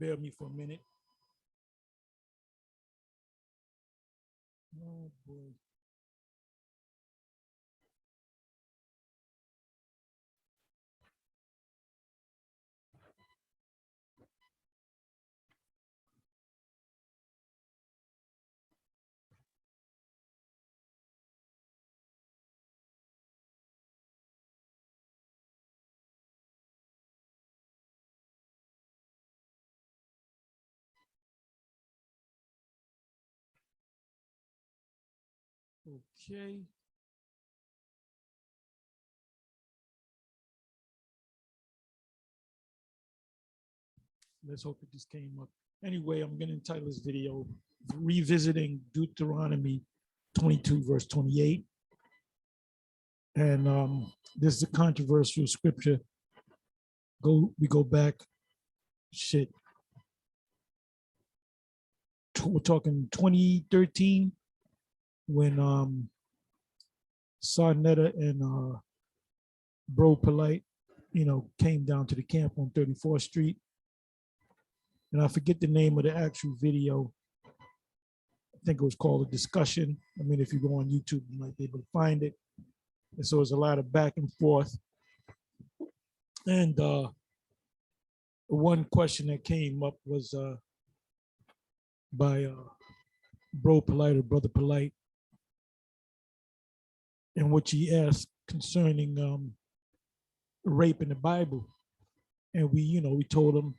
bear with me for a minute. Oh boy. Okay. Let's hope that this came up. Anyway, I'm going to entitle this video Revisiting Deuteronomy 22, verse 28. And this is a controversial scripture. We go back, we're talking 2013 when Sarnetta and Bro Polite, came down to the camp on 34th Street. And I forget the name of the actual video. I think it was called A Discussion. I mean, if you go on YouTube, you might be able to find it. And so there's a lot of back and forth. And one question that came up was by Bro Polite or Brother Polite, in which he asked concerning rape in the Bible. And we told him,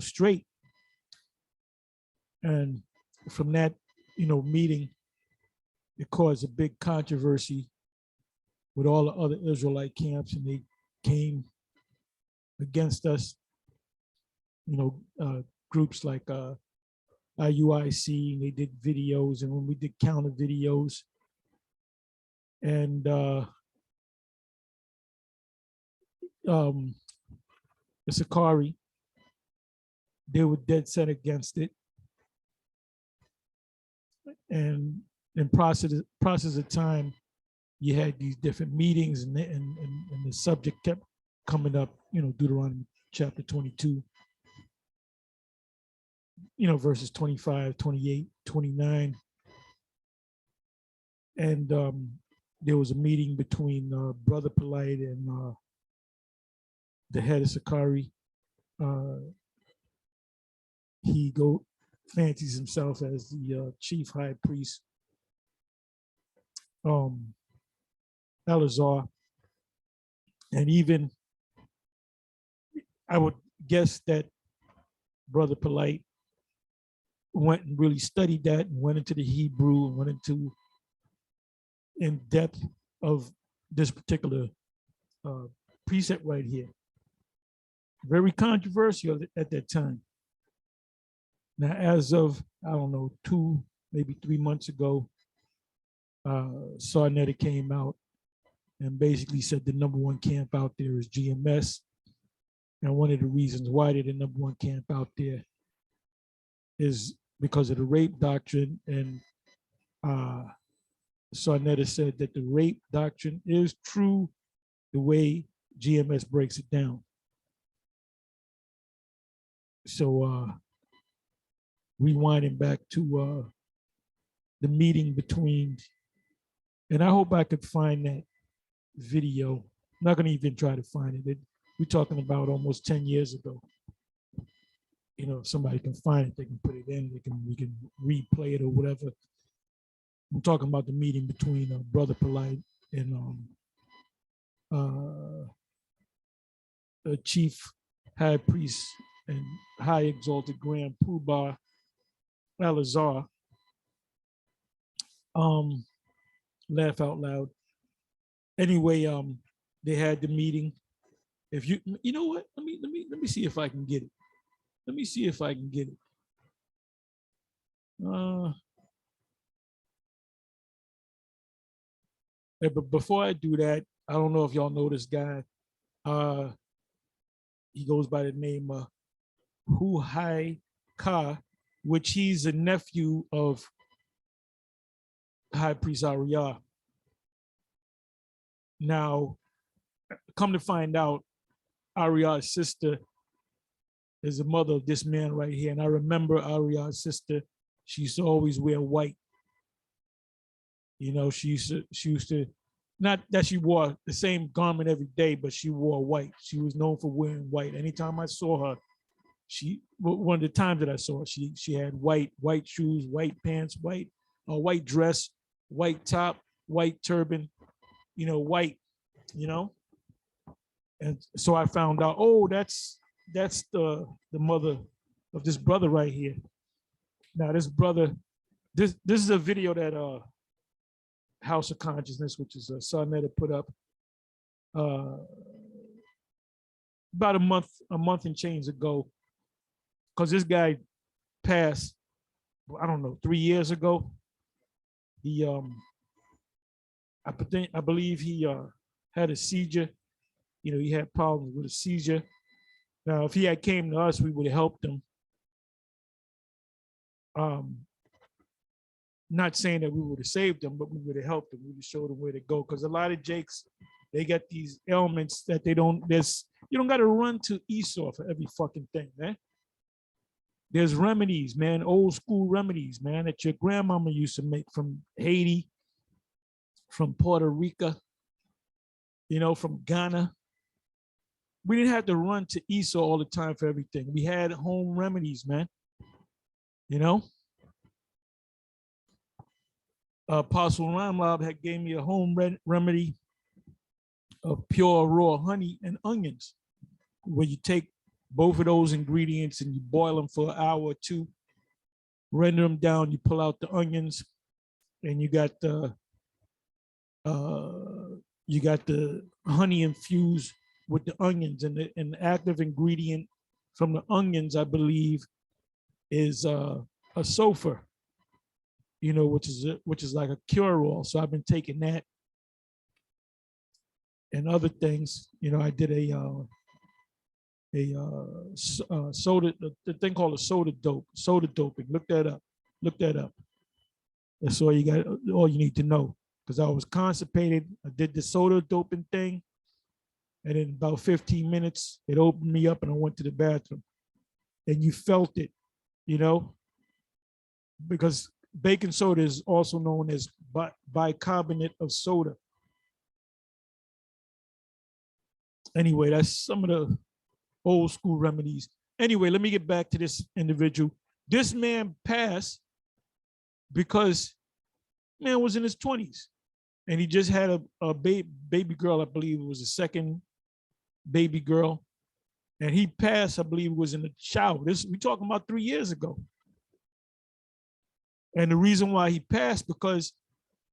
straight. And from that, meeting, it caused a big controversy with all the other Israelite camps, and they came against us. Groups like IUIC, and they did videos, and when we did counter videos, and the Sakari, they were dead set against it. And in process of time, you had these different meetings, and the subject kept coming up, Deuteronomy chapter 22, verses 25, 28, 29. And there was a meeting between Brother Polite and the head of Sakari. He fancies himself as the chief high priest, Eleazar. And even I would guess that Brother Polite went and really studied that and went into the Hebrew and went into in depth of this particular precept right here. Very controversial at that time. Now, as of, I don't know, 2, maybe 3 months ago, Sarnetta came out and basically said the #1 camp out there is GMS. And one of the reasons why they're the #1 camp out there is because of the rape doctrine. And Sarnetta said that the rape doctrine is true the way GMS breaks it down. So rewinding back to the meeting between, and I hope I could find that video. I'm not going to even try to find it. We're talking about almost 10 years ago. If somebody can find it, they can put it in. We can replay it or whatever. I'm talking about the meeting between Brother Polite and the chief high priest and high exalted Grand Poobah Eleazar. Laugh out loud. Anyway, they had the meeting. If you know what, let me see if I can get it. Let me see if I can get it. But before I do that, I don't know if y'all know this guy. He goes by the name of Huhai Ka, which he's a nephew of High Priest Ariyah. Now, come to find out, Ariyah's sister is the mother of this man right here. And I remember Ariad's sister, she used to always wear white. You know, she used to, not that she wore the same garment every day, but she wore white. She was known for wearing white. Anytime I saw her, one of the times that I saw her, she had white shoes, white pants, white dress, white top, white turban, white, you know. And so I found out, oh, that's the mother of this brother right here. Now this brother, this is a video that House of Consciousness, which is Sarnetta put up about a month and change ago, because this guy passed, I don't know, 3 years ago. He I believe he had a seizure. He had problems with a seizure. Now, if he had came to us, we would have helped him. Not saying that we would have saved him, but we would have helped him. We would have showed him where to go. Because a lot of Jakes, they got these ailments that you don't got to run to Esau for every fucking thing, man. There's remedies, man, old school remedies, man, that your grandmama used to make from Haiti, from Puerto Rico, from Ghana. We didn't have to run to Esau all the time for everything. We had home remedies, man. Apostle Ramlab had gave me a home remedy of pure raw honey and onions, where you take both of those ingredients and you boil them for an hour or two, render them down, you pull out the onions, and you got the honey infused with the onions, and the active ingredient from the onions, I believe, is a sulfur, which is like a cure-all. So I've been taking that and other things. I did a soda, the thing called a soda doping. Look that up. That's all you need to know. Because I was constipated. I did the soda doping thing. And in about 15 minutes, it opened me up and I went to the bathroom. And you felt it, because baking soda is also known as bicarbonate of soda. Anyway, that's some of the old school remedies. Anyway, let me get back to this individual. This man passed because man was in his 20s. And he just had a baby girl, I believe it was the second baby girl. And he passed, I believe it was in the shower. We talking about 3 years ago. And the reason why he passed, because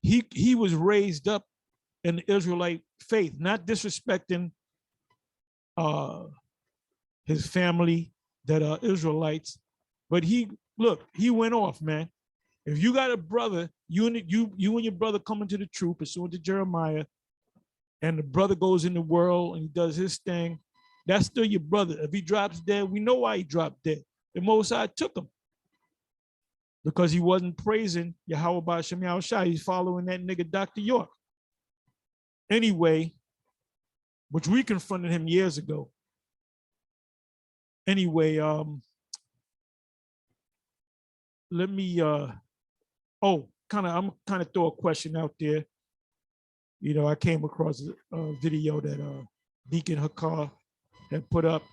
he was raised up in the Israelite faith, not disrespecting his family that are Israelites, but he went off, man. If you got a brother, you and your brother come into the truth pursuant to Jeremiah, and the brother goes in the world and he does his thing, that's still your brother. If he drops dead, we know why he dropped dead. The Most High took him because he wasn't praising Yahweh B'Shem Yahushua. He's following that nigga Dr. York. Anyway, which we confronted him years ago. Anyway, let me I'm kind of throw a question out there. I came across a video that Deacon Hakar had put up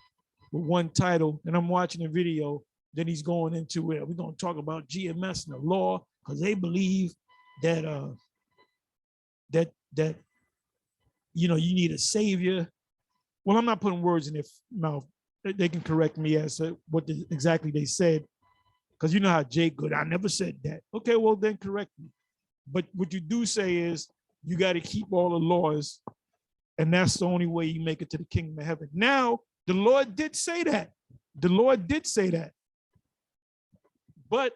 with one title, and I'm watching the video. Then he's going into it. We're going to talk about GMS and the law, because they believe that you need a savior. Well, I'm not putting words in their mouth. They can correct me as to what exactly they said, because you know how Jay good. I never said that. Okay, well then correct me. But what you do say is you got to keep all the laws, and that's the only way you make it to the kingdom of heaven. Now, the Lord did say that. But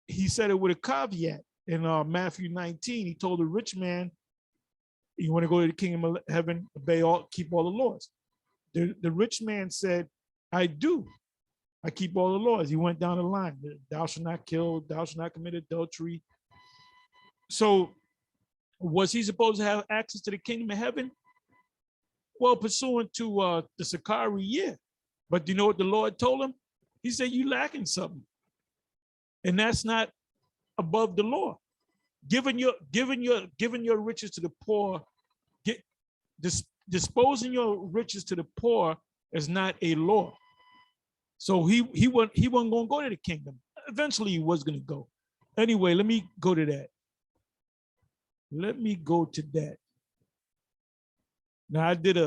he said it with a caveat. In Matthew 19, he told the rich man, you want to go to the kingdom of heaven, keep all the laws. The rich man said, I do. I keep all the laws. He went down the line. Thou shalt not kill, thou shalt not commit adultery. So was he supposed to have access to the kingdom of heaven? Well, pursuant to the Sakari, yeah. But you know what the Lord told him? He said, you lacking something. And that's not above the law. Giving your riches to the poor, disposing your riches to the poor is not a law. So he wasn't going to go to the kingdom. Eventually he was going to go. Anyway, let me go to that. Let me go to that. Now I did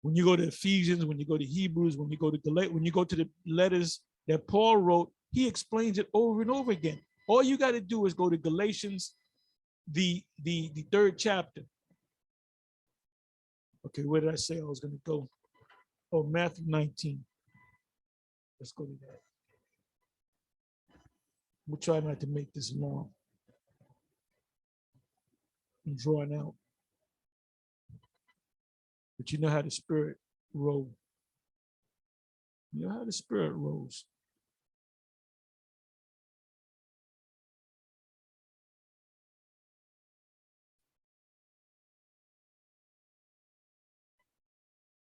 when you go to Ephesians, when you go to Hebrews, when you go to the letters that Paul wrote, he explains it over and over again. All you got to do is go to Galatians, the 3rd chapter. Okay, where did I say I was going to go? Oh, Matthew 19. Let's go to that. We'll try not to make this long and drawn out. But you know how the Spirit rolls. You know how the Spirit rolls.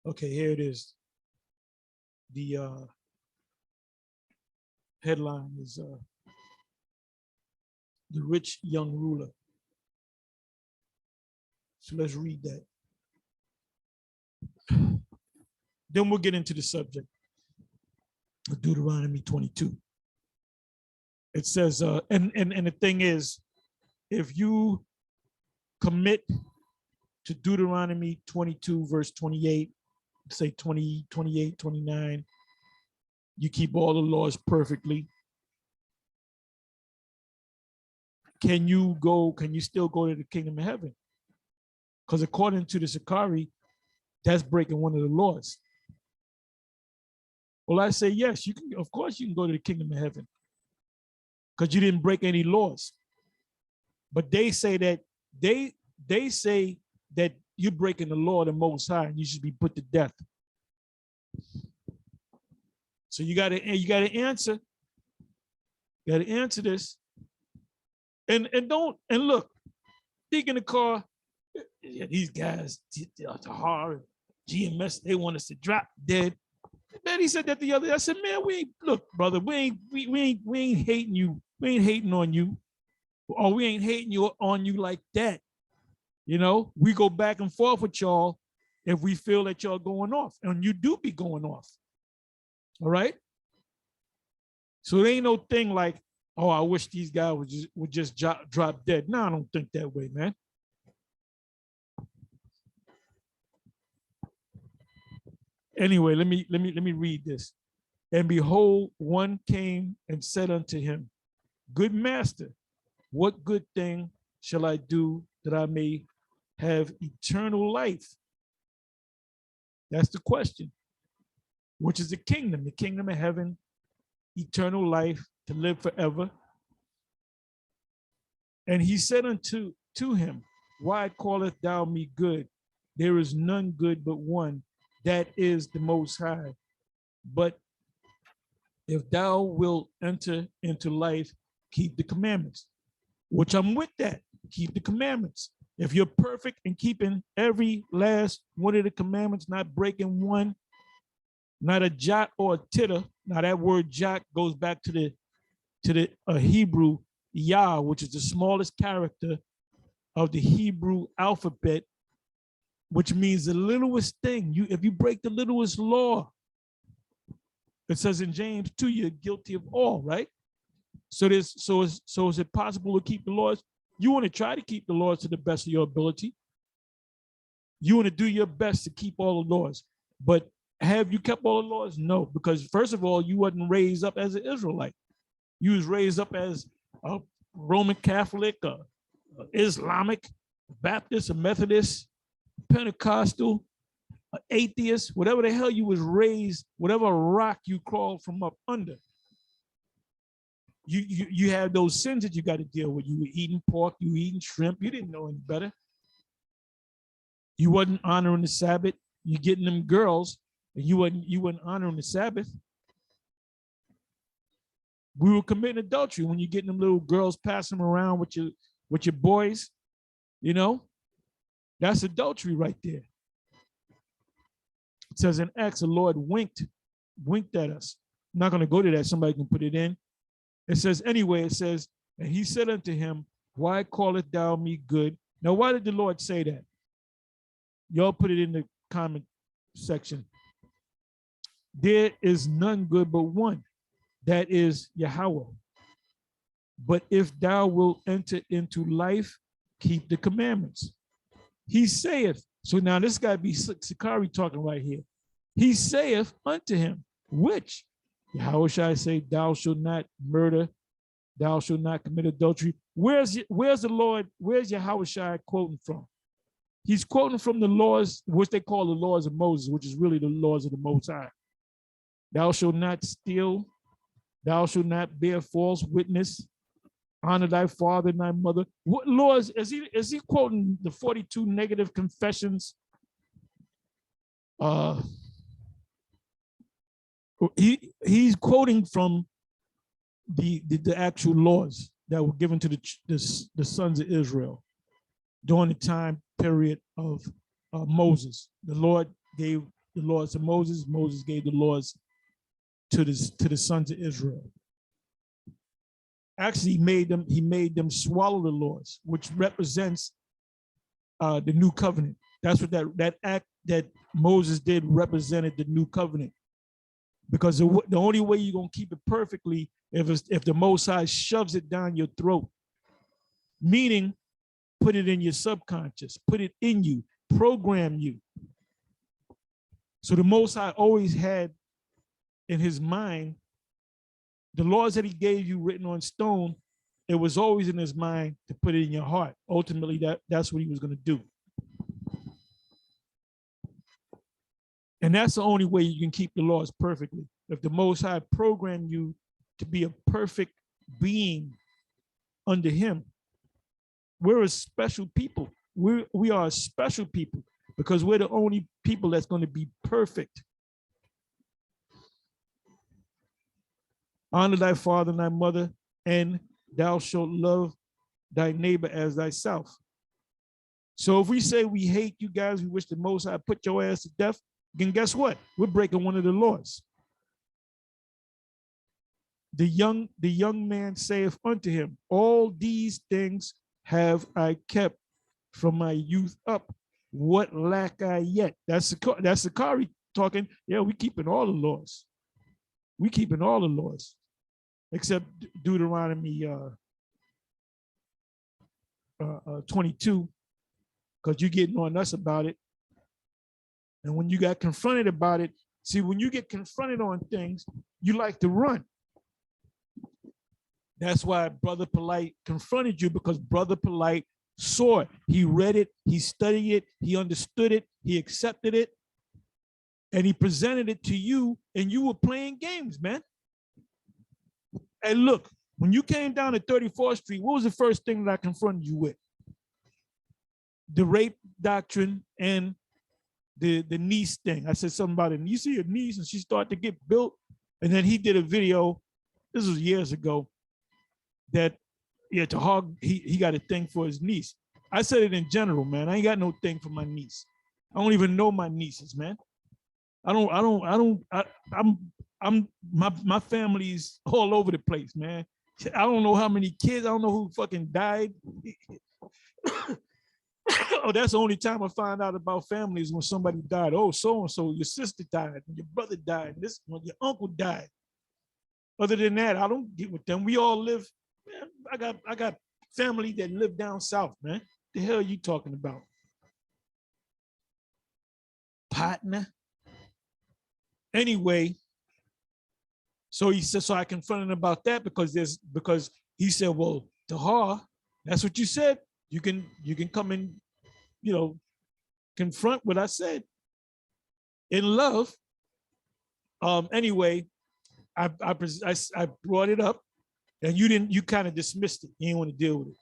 Okay, here it is. The headline is The Rich Young Ruler. So let's read that. Then we'll get into the subject of Deuteronomy 22. It says, and the thing is, if you commit to Deuteronomy 22, verse 28, say 20, 28, 29, you keep all the laws perfectly. Can you still go to the kingdom of heaven? Because according to the Sakari, that's breaking one of the laws. Well, I say, yes, you can, of course you can go to the kingdom of heaven because you didn't break any laws. But they say that they say that you're breaking the law of the Most High and you should be put to death. So you gotta answer. You gotta answer this. And look, think in the car, yeah, these guys, the hard GMS, they want us to drop dead. Man, he said that the other day. I said, man, look, brother, we ain't hating you. We ain't hating on you. Or we ain't hating on you like that. You know, we go back and forth with y'all if we feel that y'all going off. And you do be going off. All right? So there ain't no thing like, oh, I wish these guys would just drop dead. No, I don't think that way, man. Anyway, let me read this. And behold, one came and said unto him, good master, what good thing shall I do that I may have eternal life? That's the question. Which is the kingdom of heaven, eternal life, to live forever. And he said unto him, why callest thou me good? There is none good but one, that is the Most High. But if thou wilt enter into life, keep the commandments. Which I'm with that. Keep the commandments. If you're perfect in keeping every last one of the commandments, not breaking one, not a jot or a tittle. Now that word jot goes back to the Hebrew Yah, which is the smallest character of the Hebrew alphabet, which means the littlest thing. If you break the littlest law, it says in James 2, you're guilty of all, right? So is it possible to keep the laws? You want to try to keep the laws to the best of your ability. You want to do your best to keep all the laws. But have you kept all the laws? No, because first of all, you wasn't raised up as an Israelite. You was raised up as a Roman Catholic, a Islamic, Baptist, a Methodist, Pentecostal, an atheist, whatever the hell you was raised, whatever rock you crawled from up under. You have those sins that you got to deal with. You were eating pork, you were eating shrimp. You didn't know any better. You wasn't honoring the Sabbath. You getting them girls, and you wasn't honoring the Sabbath. We were committing adultery when you're getting them little girls passing them around with your boys. You know, that's adultery right there. It says in Acts, the Lord winked at us. I'm not going to go to that. Somebody can put it in. It says, anyway, it says, and he said unto him, why callest thou me good? Now, why did the Lord say that? Y'all put it in the comment section. There is none good but one, that is Yahweh. But if thou wilt enter into life, keep the commandments. He saith, so now this got to be Sakari talking right here. He saith unto him, which? How shall I say, thou shalt not murder, thou shalt not commit adultery. Where's the Lord, where's Yahweh quoting from? He's quoting from the laws, which they call the laws of Moses, which is really the laws of the Most High. Thou shalt not steal, thou shalt not bear false witness, honor thy father and thy mother. What laws is he quoting? The 42 negative confessions? He's quoting from the actual laws that were given to the sons of Israel during the time period of Moses. The Lord gave the laws to Moses. Moses gave the laws to the sons of Israel. Actually, he made them swallow the laws, which represents the new covenant. That's what that act that Moses did represented the new covenant. Because the only way you're gonna keep it perfectly if the Most High shoves it down your throat, meaning put it in your subconscious, put it in you, program you. So the Most High always had in his mind the laws that he gave you written on stone. It was always in his mind to put it in your heart. Ultimately, that's what he was going to do. And that's the only way you can keep the laws perfectly. If the Most High programmed you to be a perfect being under him, we're a special people. We are a special people because we're the only people that's going to be perfect. Honor thy father and thy mother, and thou shalt love thy neighbor as thyself. So if we say we hate you guys, we wish the Most High put your ass to death, then guess what? We're breaking one of the laws. The young man saith unto him, all these things have I kept from my youth up. What lack I yet? That's Sakari talking. Yeah, we keeping all the laws. We keeping all the laws, except Deuteronomy 22, because you're getting on us about it. And when you got confronted about it, see, when you get confronted on things, you like to run. That's why Brother Polite confronted you, because Brother Polite saw it. He read it, he studied it, he understood it, he accepted it, and he presented it to you, and you were playing games, man. And look, when you came down to 34th Street, what was the first thing that I confronted you with? The rape doctrine and the niece thing. I said something about it. And you see your niece, and she started to get built. And then he did a video, this was years ago, that to hog, he got a thing for his niece. I said it in general, man. I ain't got no thing for my niece. I don't even know my nieces, man. My family's all over the place, man. I don't know how many kids. I don't know who fucking died. Oh, that's the only time I find out about families, when somebody died. Oh, so-and-so, your sister died, your brother died, this one, your uncle died. Other than that, I don't get with them. We all live, man, I got family that live down south, man. The hell are you talking about? Partner. Anyway, so he said, so I confronted him about that because he said, well, Tahar, that's what you said. You can come and, confront what I said in love. Anyway, I brought it up, and you kind of dismissed it. You didn't want to deal with it.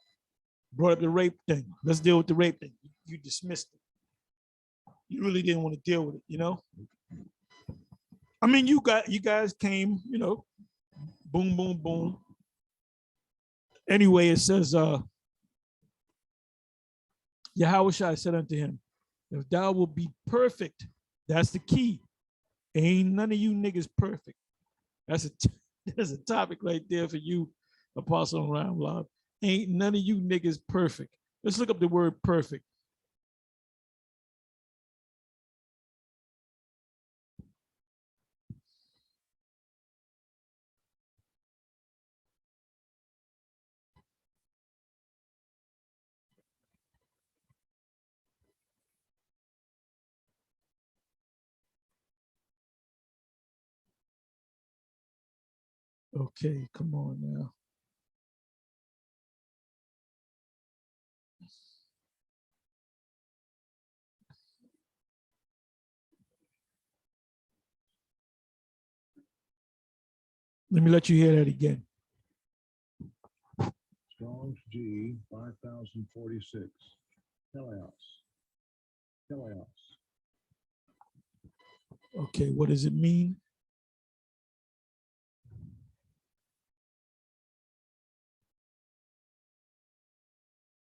Brought up the rape thing. Let's deal with the rape thing. You dismissed it. You really didn't want to deal with it, I mean, you guys came, boom, boom, boom. Anyway, it says, Yahweh said unto him, if thou wilt be perfect, that's the key. Ain't none of you niggas perfect. That's that's a topic right there for you, Apostle Rhyme Love. Ain't none of you niggas perfect. Let's look up the word perfect. Okay, come on now. Let me let you hear that again. Strong's G 5046. Teleos. Teleos. Okay, what does it mean?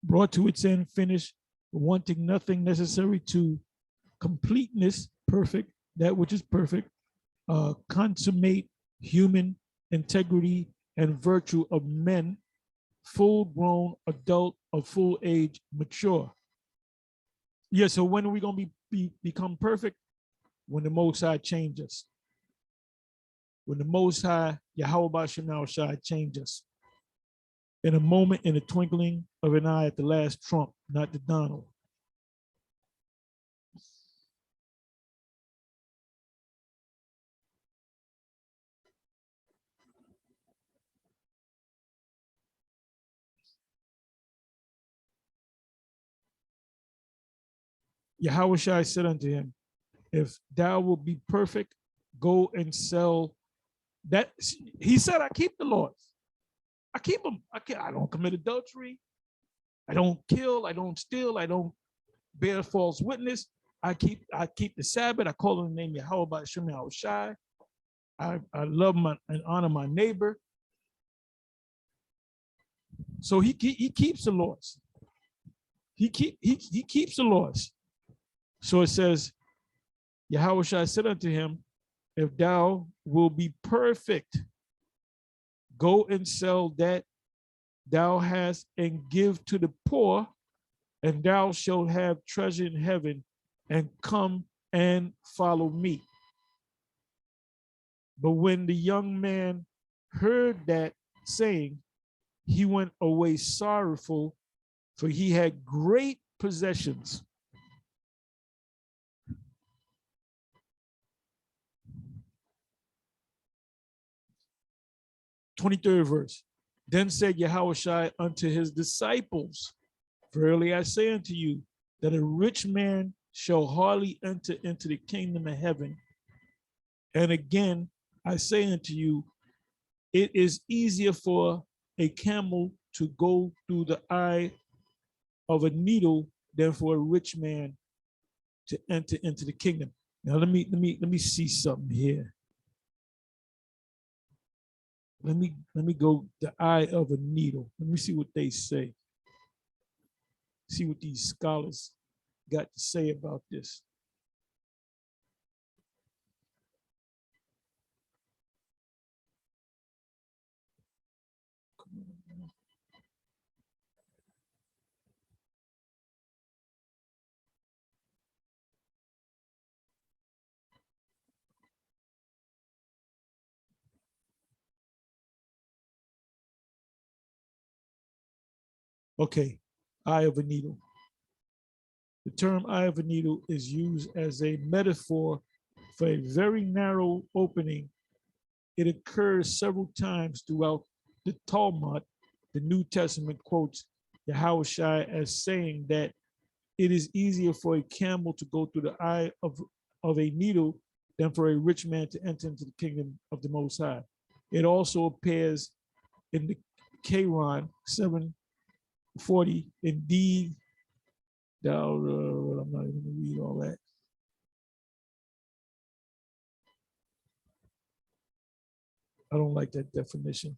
Brought to its end, finished, wanting nothing necessary to completeness, perfect, that which is perfect, consummate human integrity and virtue of men, full grown, adult, of full age, mature. Yeah, so when are we going to become perfect? When the Most High changes us. When the Most High, Yahweh Basham Shai, change us. In a moment, in a twinkling of an eye at the last trump, not the Donald. Yahweh Shai said unto him, if thou wilt be perfect, go and sell that. He said, I keep the laws. I keep them. I don't commit adultery. I don't kill. I don't steal. I don't bear false witness. I keep the Sabbath. I call on the name Yahweh by Shem Shai. I love and honor my neighbor. So he keeps the laws. He keeps the laws. So it says, Yahweh Shai said unto him, if thou will be perfect, go and sell that thou hast and give to the poor, and thou shalt have treasure in heaven, and come and follow me. But when the young man heard that saying, he went away sorrowful, for he had great possessions. (23rd verse). Then said Yahushua unto his disciples, verily I say unto you, that a rich man shall hardly enter into the kingdom of heaven. And again, I say unto you, it is easier for a camel to go through the eye of a needle than for a rich man to enter into the kingdom. Now let me see something here. Let me go the eye of a needle. Let me see what they say. See what these scholars got to say about this. Okay, eye of a needle. The term eye of a needle is used as a metaphor for a very narrow opening. It occurs several times throughout the Talmud. The New Testament quotes Yahushua as saying that it is easier for a camel to go through the eye of a needle than for a rich man to enter into the kingdom of the Most High. It also appears in the Quran 7:40. Indeed, I'm not even going to read all that. I don't like that definition.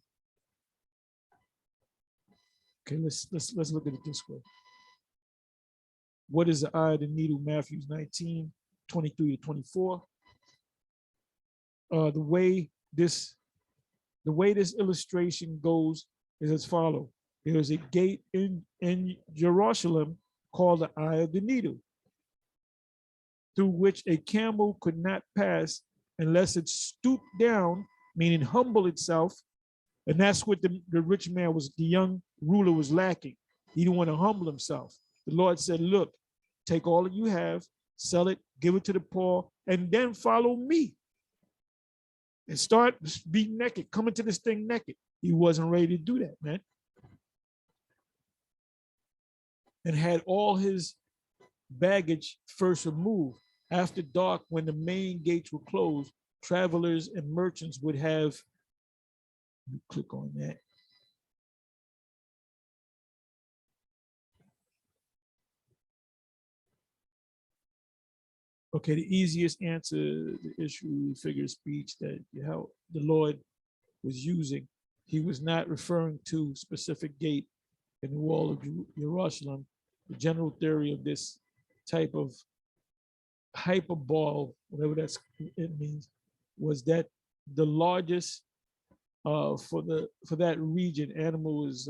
Okay, let's look at it this way. What is the eye of the needle? Matthew 19:23-24. the way this illustration goes is as follows. There is a gate in Jerusalem called the Eye of the Needle, through which a camel could not pass unless it stooped down, meaning humble itself. And that's what the rich man was, the young ruler was lacking. He didn't want to humble himself. The Lord said, look, take all that you have, sell it, give it to the poor, and then follow me. And start being naked, come into this thing naked. He wasn't ready to do that, man. And had all his baggage first removed. After dark, when the main gates were closed, travelers and merchants would have, click on that. Okay, the easiest answer, the issue, figure of speech that the Lord was using, he was not referring to specific gate in the wall of Jerusalem. The general theory of this type of hyperbole, whatever it means, was that the largest for that region animal is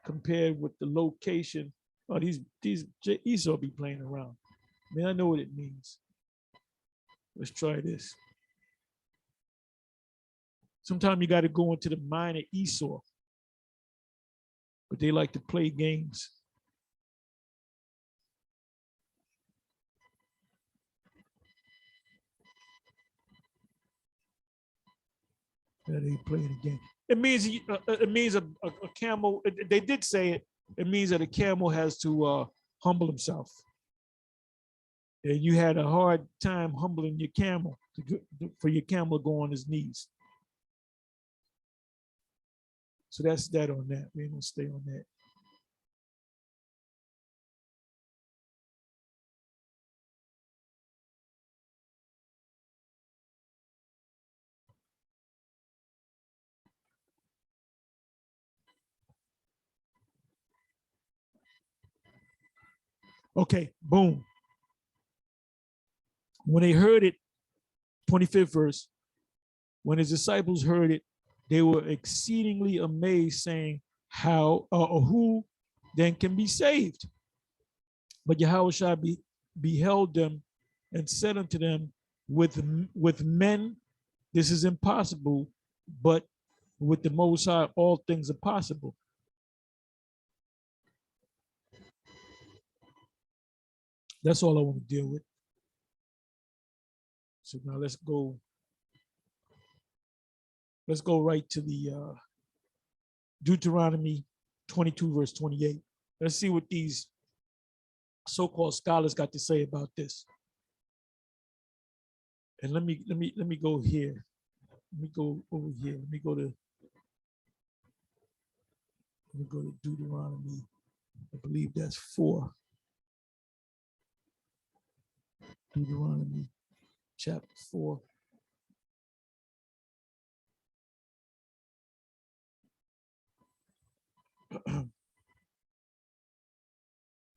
compared with the location. Oh, these Esau be playing around. I mean, I know what it means. Let's try this. Sometimes you got to go into the mind of Esau, but they like to play games. Yeah, they play the game. It means a camel. They did say it. It means that a camel has to humble himself. And you had a hard time humbling your camel for your camel to go on his knees. So that's that on that. We ain't gonna stay on that. Okay, boom. When they heard it, 25th verse, when his disciples heard it, they were exceedingly amazed, saying, how or who then can be saved? But Yahweh beheld them and said unto them, with men this is impossible, but with the Most High all things are possible. That's all I want to deal with. So now let's go right to the Deuteronomy 22 verse 28. Let's see what these so-called scholars got to say about this. And let me go here. Let me go over here. Let me go to Deuteronomy. I believe that's 4. Deuteronomy chapter 4.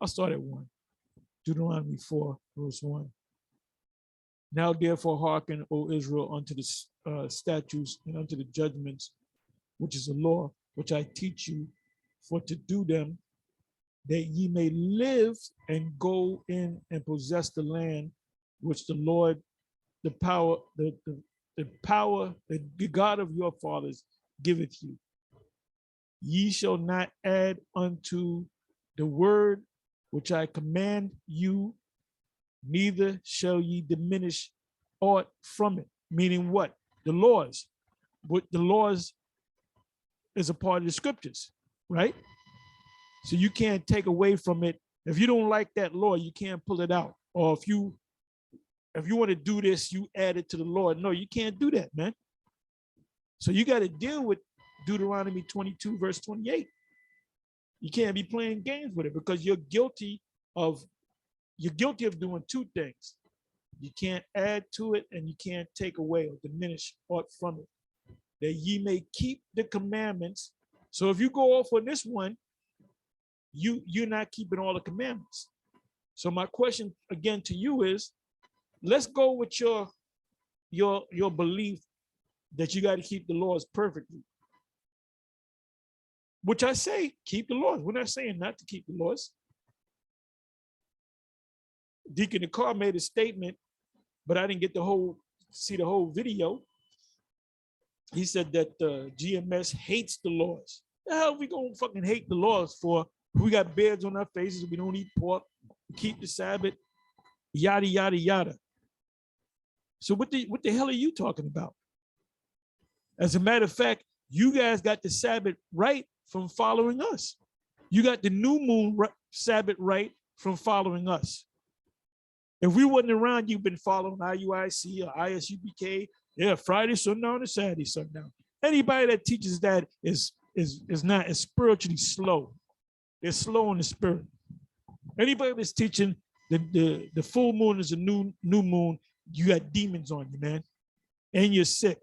I'll start at 1. Deuteronomy 4, verse 1. Now therefore hearken, O Israel, unto the statutes and unto the judgments, which is the law, which I teach you, for to do them, that ye may live and go in and possess the land which the Lord, the God of your fathers giveth you. Ye shall not add unto the word which I command you, neither shall ye diminish aught from it. Meaning what? The laws. But the laws is a part of the scriptures, right? So you can't take away from it. If you don't like that law, you can't pull it out. Or if you want to do this, you add it to the law. No, you can't do that, man. So you got to deal with Deuteronomy 22, verse 28. You can't be playing games with it because you're guilty of doing two things. You can't add to it and you can't take away or diminish aught from it, that ye may keep the commandments. So if you go off on this one, you're not keeping all the commandments. So my question again to you is, let's go with your your belief that you got to keep the laws perfectly. Which I say, keep the laws. We're not saying not to keep the laws. Deacon Carr made a statement, but I didn't get see the whole video. He said that GMS hates the laws. The hell we gonna fucking hate the laws for? We got beards on our faces. We don't eat pork. We keep the Sabbath. Yada yada yada. So what the hell are you talking about? As a matter of fact, you guys got the Sabbath right from following us. You got the new moon Sabbath right from following us. If we wasn't around, you've been following IUIC or ISUBK. Yeah, Friday sundown and Saturday sundown. Anybody that teaches that is not as spiritually slow. They're slow in the spirit. Anybody that's teaching the full moon is a new moon, you got demons on you, man, and you're sick.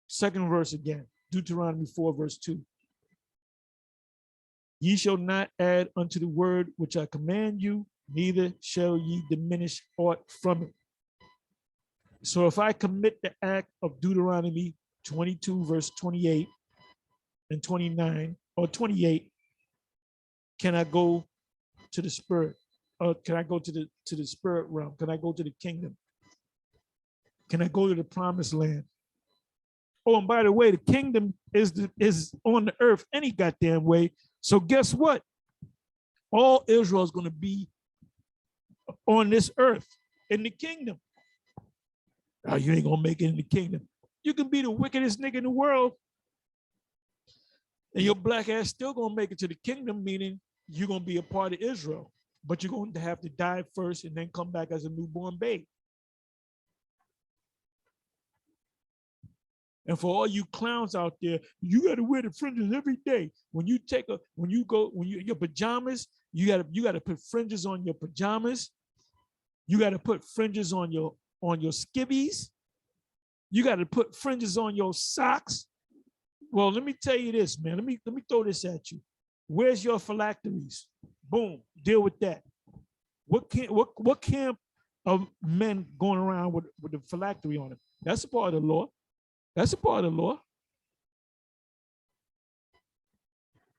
Second verse again, Deuteronomy 4, verse 2. Ye shall not add unto the word which I command you, neither shall ye diminish aught from it. So if I commit the act of Deuteronomy 22, verse 28 and 29, or 28, can I go to the spirit? Or can I go to the spirit realm? Can I go to the kingdom? Can I go to the promised land? Oh, and by the way, the kingdom is on the earth any goddamn way. So guess what? All Israel is going to be on this earth in the kingdom. Oh, you ain't going to make it in the kingdom. You can be the wickedest nigga in the world, and your black ass still going to make it to the kingdom, meaning you're going to be a part of Israel, but you're going to have to die first and then come back as a newborn babe. And for all you clowns out there, you got to wear the fringes every day. When you your pajamas, you got to put fringes on your pajamas. You got to put fringes on your skivvies. You got to put fringes on your socks. Well, let me tell you this, man. Let me throw this at you. Where's your phylacteries? Boom, deal with that. What camp of men going around with the phylactery on it? That's a part of the law. That's a part of the law.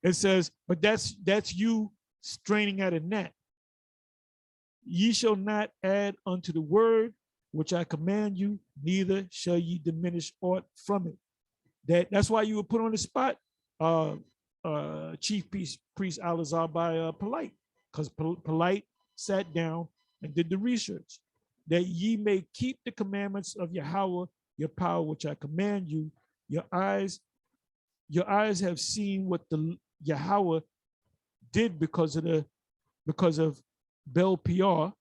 It says, but that's you straining at a gnat. Ye shall not add unto the word which I command you, neither shall ye diminish aught from it. That's why you were put on the spot, Chief Priest Alazar by Polite, because Polite sat down and did the research, that ye may keep the commandments of Yahweh, your power, which I command you. Your eyes have seen what the Yahweh did because of Bel Peor.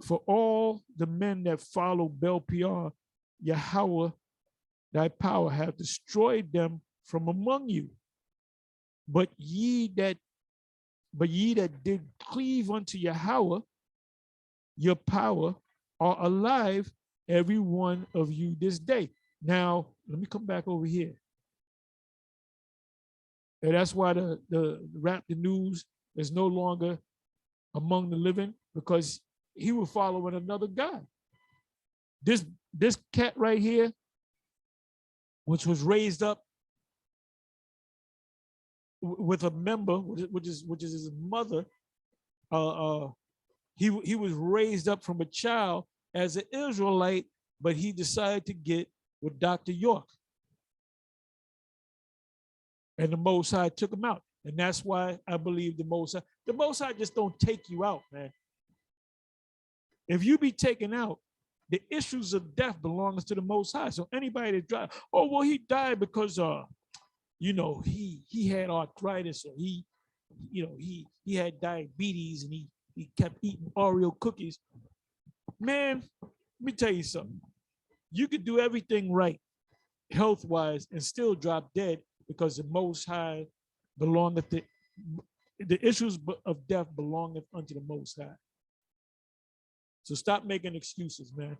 For all the men that follow Bel Peor, Yahweh, thy power, have destroyed them from among you. But ye that did cleave unto Yahweh, your power, are alive, every one of you this day. Now, let me come back over here. And that's why the Rap the News is no longer among the living, because he was following another guy. This cat right here, which was raised up with a member, which is his mother, he was raised up from a child as an Israelite, but he decided to get with Dr. York. And the Most High took him out. And that's why I believe the Most High just don't take you out, man. If you be taken out, the issues of death belongs to the Most High. So anybody that died, oh, well, he died because, he had arthritis, or he had diabetes, and he kept eating Oreo cookies. Man, let me tell you something. You could do everything right, health-wise, and still drop dead, because the Most High belongeth to, the issues of death belongeth unto the Most High. So stop making excuses, man.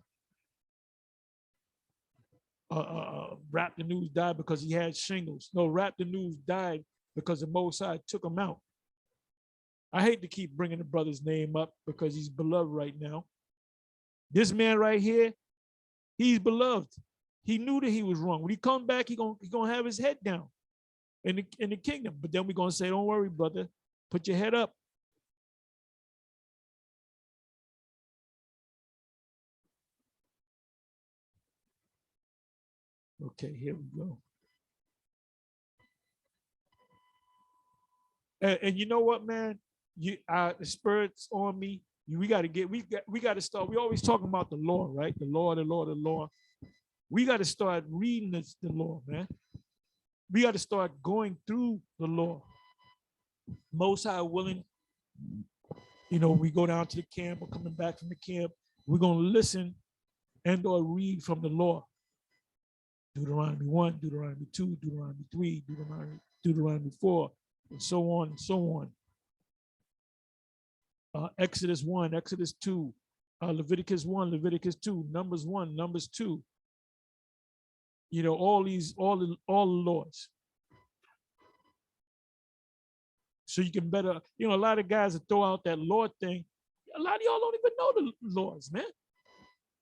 Rap the News died because he had shingles. No, Rap the News died because the Most High took him out. I hate to keep bringing the brother's name up because he's beloved right now. This man right here, he's beloved. He knew that he was wrong. When he come back, he gonna have his head down in the kingdom. But then we're gonna say, don't worry, brother, put your head up. Okay, here we go. And you know what, man? The spirit's on me. We got to start. We always talking about the law, right? The law, the law, the law. We got to start reading the law, man. We got to start going through the law. Most High willing, we go down to the camp or coming back from the camp, we're gonna listen and or read from the law. Deuteronomy 1, Deuteronomy 2, Deuteronomy 3, Deuteronomy 4, and so on and so on. Exodus 1, Exodus 2, Leviticus 1, Leviticus 2, Numbers 1, Numbers 2. All the laws. So you can better, a lot of guys that throw out that law thing, a lot of y'all don't even know the laws, man.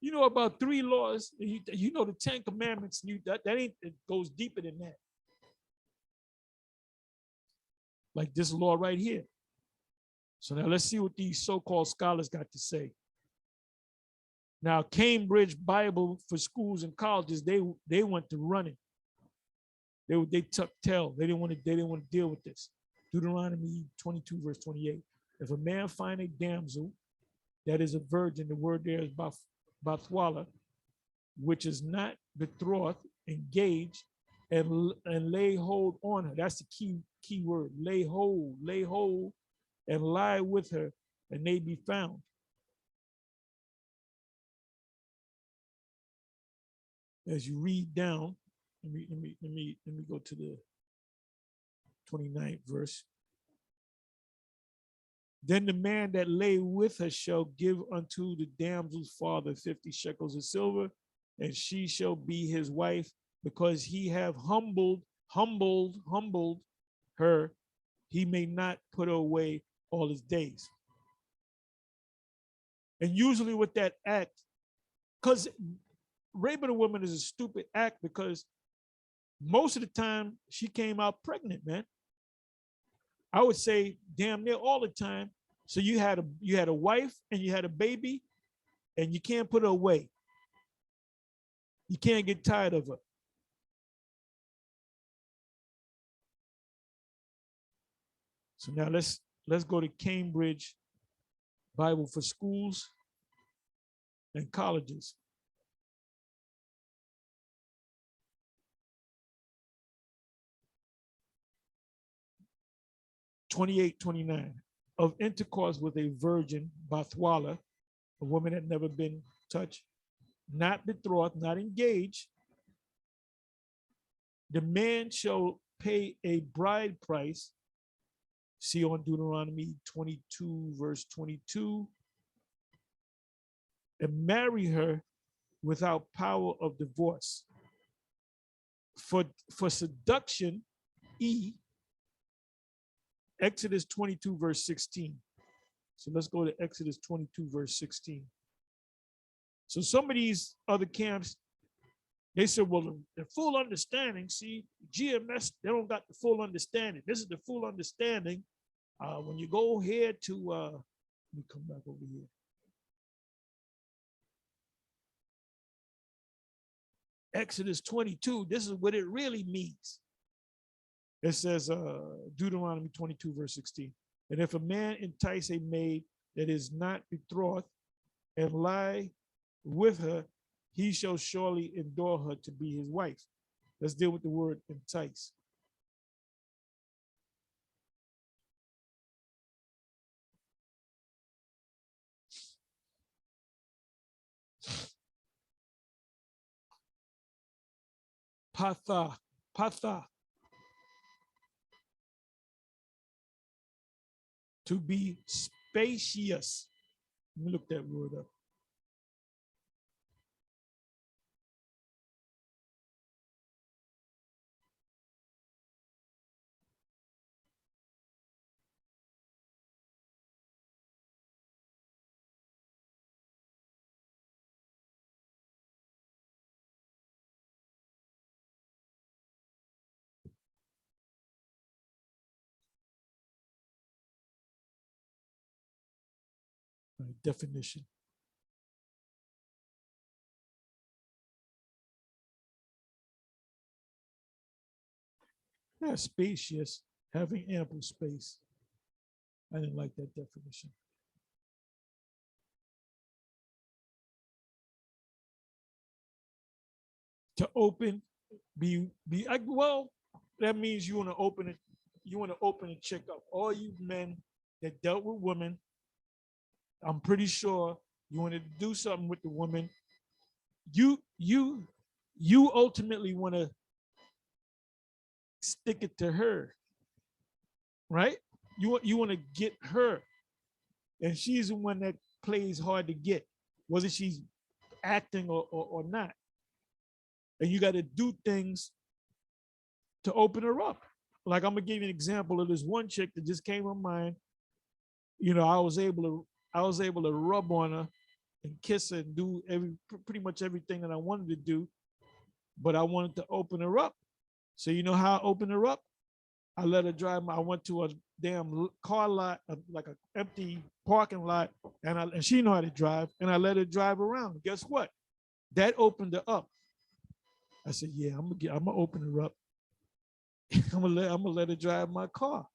You know about 3 laws, you know the 10 commandments, that ain't, it goes deeper than that. Like this law right here. So now let's see what these so-called scholars got to say. Now, Cambridge Bible for schools and colleges, they went to running. They tucked tail. They didn't want to deal with this. Deuteronomy 22, verse 28. If a man find a damsel that is a virgin, the word there is bathwala, which is not betrothed, engaged, and lay hold on her. That's the key word. Lay hold, and lie with her, and they be found. As you read down, let me go to the 29th verse. Then the man that lay with her shall give unto the damsel's father 50 shekels of silver, and she shall be his wife, because he have humbled her. He may not put her away all his days. And usually with that act, because raping a woman is a stupid act, because most of the time she came out pregnant, man. I would say damn near all the time. So you had a wife and you had a baby, and you can't put her away. You can't get tired of her. So now let's go to Cambridge Bible for schools and colleges. (28-29) Of intercourse with a virgin, bathwala, a woman that never been touched, not betrothed, not engaged, the man shall pay a bride price. See on Deuteronomy 22, verse 22, and marry her without power of divorce. For seduction, Exodus 22, verse 16. So let's go to Exodus 22, verse 16. So some of these other camps, they said, well, the full understanding, see, GMS, they don't got the full understanding. This is the full understanding. When you go here to, let me come back over here. Exodus 22, this is what it really means. It says, Deuteronomy 22, verse 16. And if a man entice a maid that is not betrothed and lie with her, he shall surely endure her to be his wife. Let's deal with the word entice. Patha, to be spacious. Let me look that word up. Definition. Yeah, spacious, having ample space. I didn't like that definition. To open, well, that means you want to open it, you want to open a chick up. All you men that dealt with women, I'm pretty sure you want to do something with the woman. You ultimately want to stick it to her, right? You want to get her, and she's the one that plays hard to get, whether she's acting or not. And you got to do things to open her up. Like, I'm gonna give you an example of this one chick that just came to mind. You know, I was able to rub on her and kiss her and do pretty much everything that I wanted to do, but I wanted to open her up. So you know how I opened her up? I let her drive. I went to a damn car lot, like an empty parking lot, and she know how to drive, and I let her drive around. Guess what? That opened her up. I said, "Yeah, I'm gonna open her up. I'm gonna let her drive my car."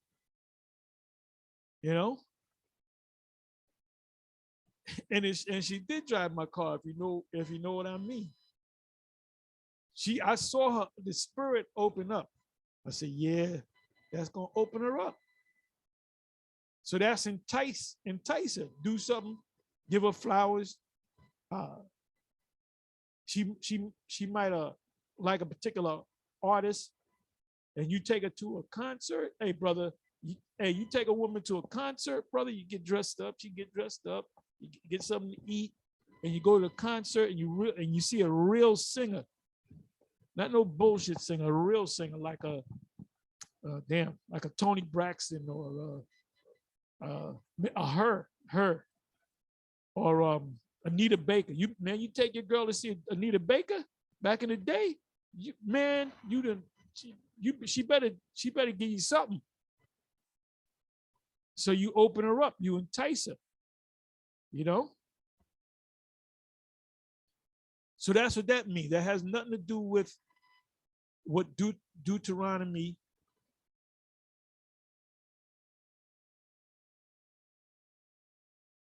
You know, and she did drive my car. If you know what I mean. I saw her, the spirit open up. I said, "Yeah, that's gonna open her up." So that's entice her. Do something, give her flowers. She might like a particular artist, and you take her to a concert. Hey, brother, you take a woman to a concert, brother. You get dressed up. She get dressed up. You get something to eat, and you go to the concert, and you see a real singer, not no bullshit singer, a real singer like like a Tony Braxton or her or Anita Baker. You take your girl to see Anita Baker back in the day. She better give you something. So you open her up, you entice her. You know. So that's what that means. That has nothing to do with what Deuteronomy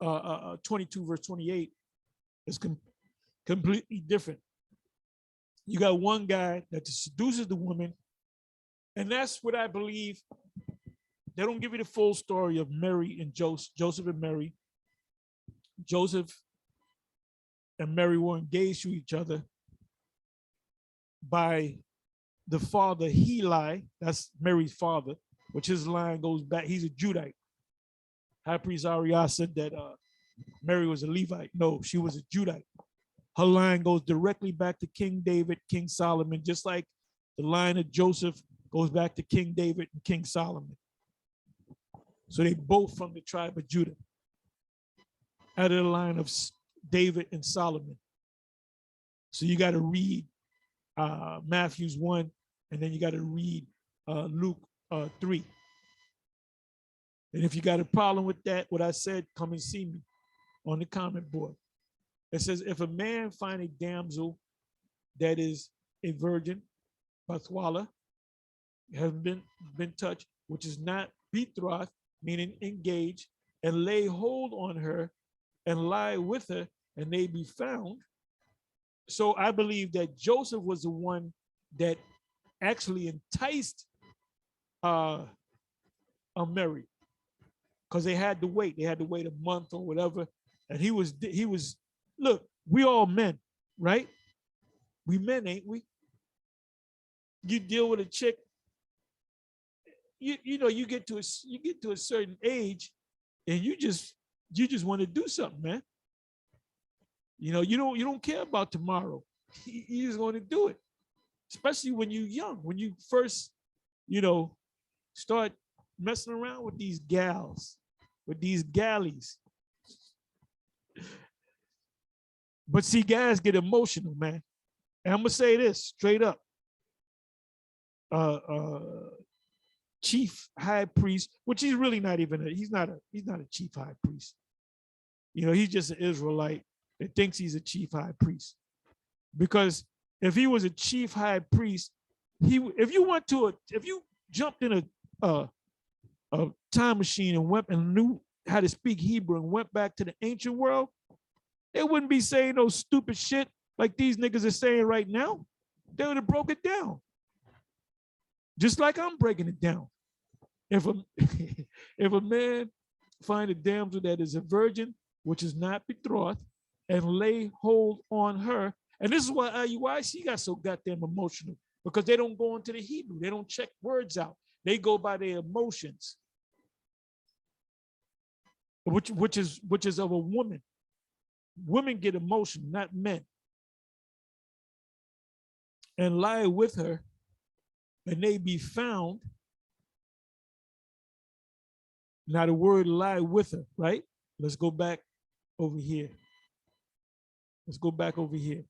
22 verse 28 is completely different. You got one guy that seduces the woman, and that's what I believe. They don't give you the full story of Mary and Joseph and Mary. Joseph and Mary were engaged to each other by the father Heli. That's Mary's father, which his line goes back. He's a Judite. High priest Ariah said that Mary was a Levite. No, she was a Judite. Her line goes directly back to King David, King Solomon, just like the line of Joseph goes back to King David and King Solomon. So they both from the tribe of Judah, out of the line of David and Solomon. So you got to read Matthew's 1, and then you got to read Luke 3. And if you got a problem with that, what I said, come and see me on the comment board. It says, if a man find a damsel that is a virgin, Bathwala, hasn't been touched, which is not betrothed, meaning engaged, and lay hold on her and lie with her, and they be found. So I believe that Joseph was the one that actually enticed Mary, because they had to wait. They had to wait a month or whatever. And he was, look, we all men, right? We men, ain't we? You deal with a chick, you know, you get to a certain age, and you just want to do something, man. You know, you don't care about tomorrow. You just want to do it, especially when you're young, when you first, start messing around with these gals, with these galleys. But see, guys get emotional, man. And I'm gonna say this straight up. Chief high priest, which he's really not even he's not a chief high priest. He's just an Israelite that thinks he's a chief high priest. Because if he was a chief high priest, if you jumped in a time machine and went and knew how to speak Hebrew and went back to the ancient world, they wouldn't be saying no stupid shit like these niggas are saying right now. They would have broke it down. Just like I'm breaking it down. If a if a man find a damsel that is a virgin, which is not betrothed, and lay hold on her, and this is why IUIC got so goddamn emotional, because they don't go into the Hebrew. They don't check words out. They go by their emotions, which is of a woman. Women get emotional, not men. And lie with her, and they be found. Now the word lie with her, right? Let's go back over here. Let's go back over here.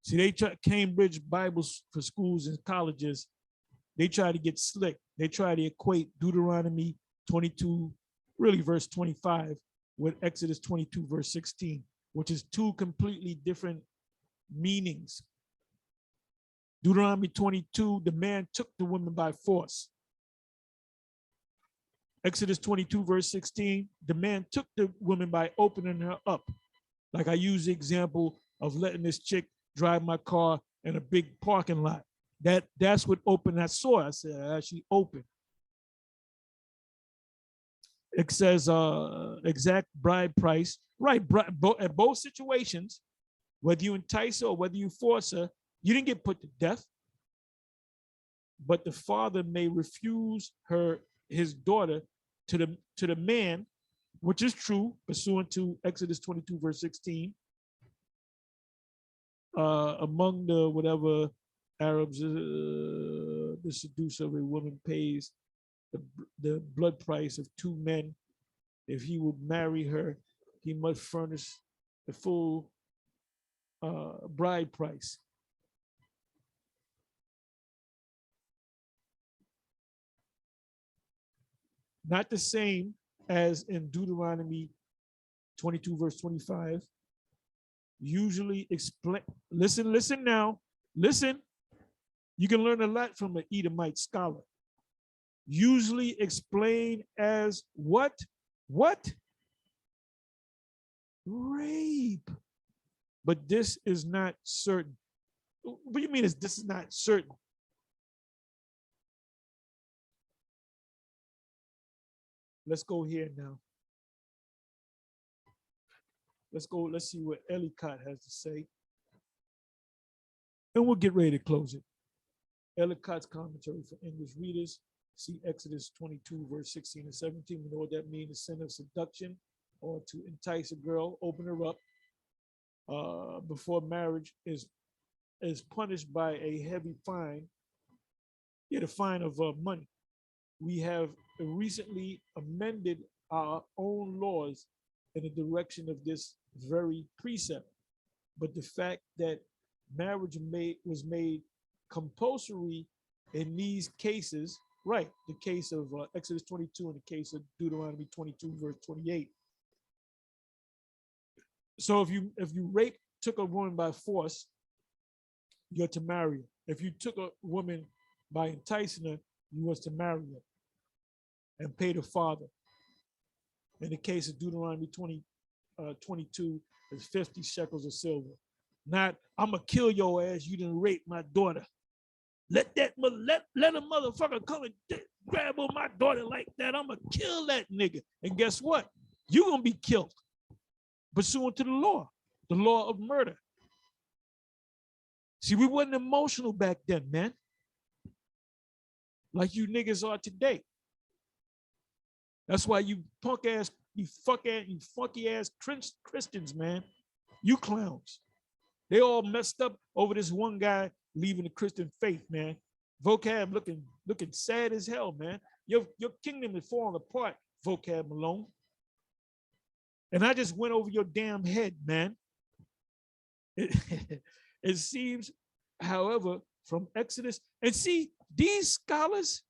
See, they try Cambridge Bibles for schools and colleges. They try to get slick. They try to equate Deuteronomy 22, really verse 25, with Exodus 22, verse 16, which is two completely different meanings. Deuteronomy 22, the man took the woman by force. Exodus 22, verse 16, the man took the woman by opening her up. Like I use the example of letting this chick drive my car in a big parking lot. That's what open I saw. I said, she opened. It says exact bride price. Right, at both situations, whether you entice her or whether you force her, you didn't get put to death. But the father may refuse his daughter to the man, which is true, pursuant to Exodus 22, verse 16. Among the whatever Arabs, the seducer of a woman pays the blood price of 2 men. If he will marry her, he must furnish the full bride price. Not the same as in Deuteronomy 22, verse 25. Usually explain, listen now, listen. You can learn a lot from an Edomite scholar. Usually explained as what? Rape. But this is not certain. What do you mean this is not certain? Let's go here now. Let's see what Ellicott has to say. And we'll get ready to close it. Ellicott's commentary for English readers. See Exodus 22, verse 16 and 17. We know what that means, the sin of seduction, or to entice a girl, open her up before marriage is punished by a heavy fine. Yeah, the fine of money. We have recently amended our own laws in the direction of this very precept. But the fact that marriage was made compulsory in these cases, right, the case of Exodus 22 and the case of Deuteronomy 22, verse 28. So if you took a woman by force, you're to marry her. If you took a woman by enticing her, you was to marry her and pay the father. In the case of Deuteronomy 22, is 50 shekels of silver. Not, I'm gonna kill your ass, you didn't rape my daughter. Let a motherfucker come and grab on my daughter like that. I'm gonna kill that nigga. And guess what? You're gonna be killed pursuant to the law of murder. See, we wasn't emotional back then, man. Like you niggas are today. That's why you punk ass, you funky ass Christians, man. You clowns. They all messed up over this one guy leaving the Christian faith, man. Vocab looking sad as hell, man. Your kingdom is falling apart, Vocab Malone. And I just went over your damn head, man. It seems, however, from Exodus, and see, these scholars,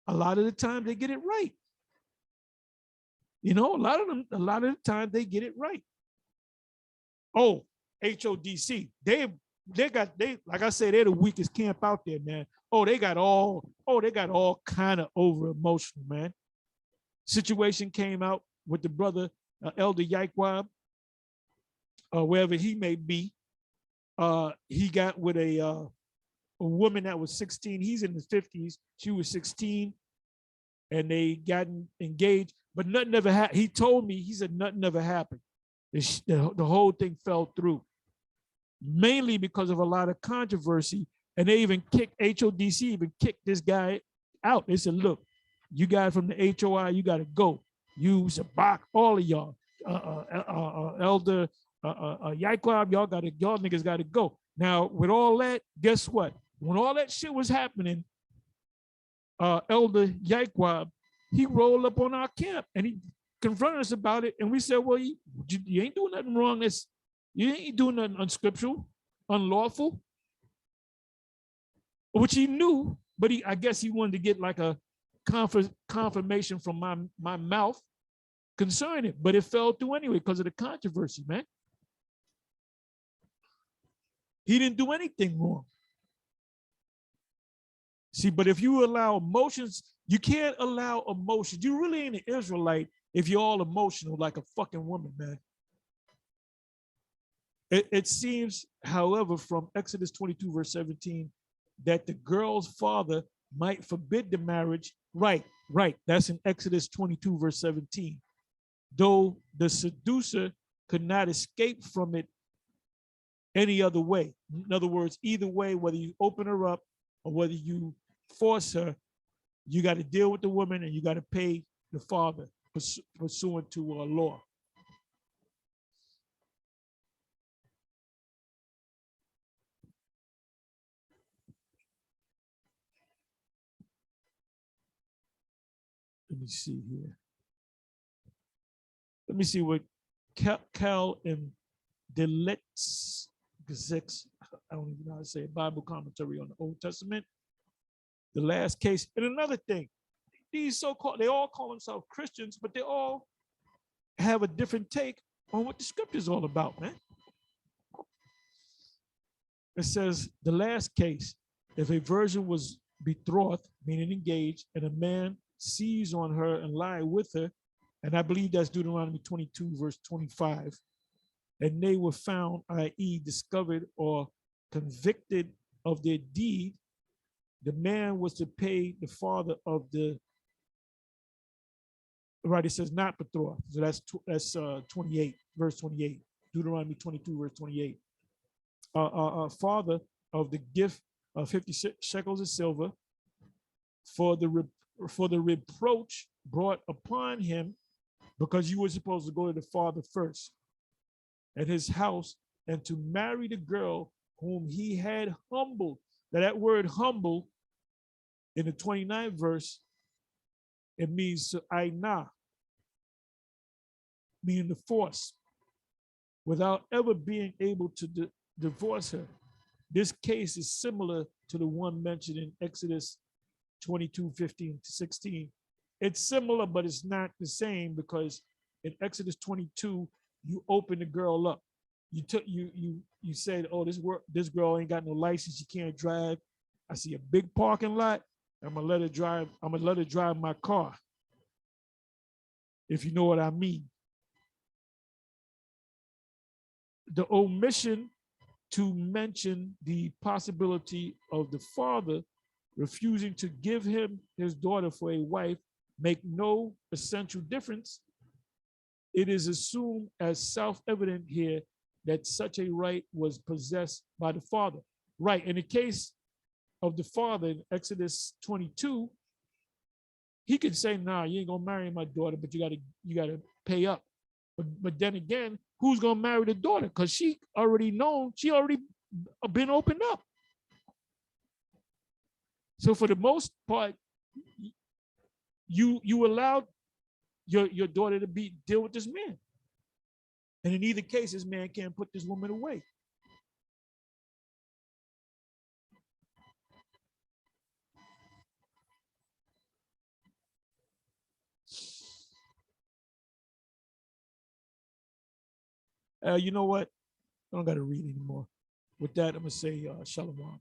a lot of the time they get it right. You know, a lot of the time they get it right. Oh, HODC. They like I said, they're the weakest camp out there, man. They got all kind of over emotional, man. Situation came out with the brother Elder Yaikwab, wherever he may be. He got with a woman that was 16. He's in his 50s. She was 16, and they got engaged, but nothing ever happened. He told me, he said nothing ever happened. The whole thing fell through, mainly because of a lot of controversy. And they even kicked HODC, even kicked this guy out. They said, look, you guys from the HOI, you got to go. You, Sabak, all of y'all, Elder Yaikwab, y'all niggas got to go. Now, with all that, guess what? When all that shit was happening, Elder Yaikwab, he rolled up on our camp and he confronted us about it. And we said, well, you ain't doing nothing wrong. You ain't doing nothing unscriptural, unlawful, which he knew, but I guess he wanted to get like a confirmation from my mouth concerning it, but it fell through anyway because of the controversy, man. He didn't do anything wrong. See, but if you allow emotions, you can't allow emotions. You really ain't an Israelite if you're all emotional like a fucking woman, man. It seems, however, from Exodus 22, verse 17, that the girl's father might forbid the marriage. Right. That's in Exodus 22, verse 17. Though the seducer could not escape from it any other way. In other words, either way, whether you open her up or whether you force her, you got to deal with the woman and you got to pay the father pursuant to law. Let me see here. Let me see what Cal and Deletz, I don't even know how to say it, Bible commentary on the Old Testament. The last case. And another thing, these so-called, they all call themselves Christians, but they all have a different take on what the scripture is all about, man. It says the last case, if a virgin was betrothed, meaning engaged, and a man seized on her and lied with her, and I believe that's Deuteronomy 22, verse 25, and they were found, i.e. discovered or convicted of their deed, the man was to pay the father of the, right, it says not betrothed, so that's 28, verse 28, Deuteronomy 22, verse 28. Father of the gift of 50 shekels of silver for the reproach brought upon him, because you were supposed to go to the father first at his house and to marry the girl whom he had humbled. Now that word humble in the 29th verse, it means to aina, meaning the force, without ever being able to divorce her. This case is similar to the one mentioned in Exodus 22, 15 to 16. It's similar, but it's not the same, because in Exodus 22, you open the girl up. You said, oh, this girl ain't got no license, she can't drive. I see a big parking lot. I'm gonna let her drive my car, if you know what I mean. The omission to mention the possibility of the father refusing to give him his daughter for a wife make no essential difference. It is assumed as self-evident here that such a right was possessed by the father. Right, in the case of the father in Exodus 22, he could say, nah, you ain't gonna marry my daughter, but you gotta pay up. But then again, who's gonna marry the daughter? Because she already been opened up. So for the most part, you allowed your daughter to deal with this man. And in either case, this man can't put this woman away. You know what? I don't got to read anymore. With that, I'm gonna say shalom.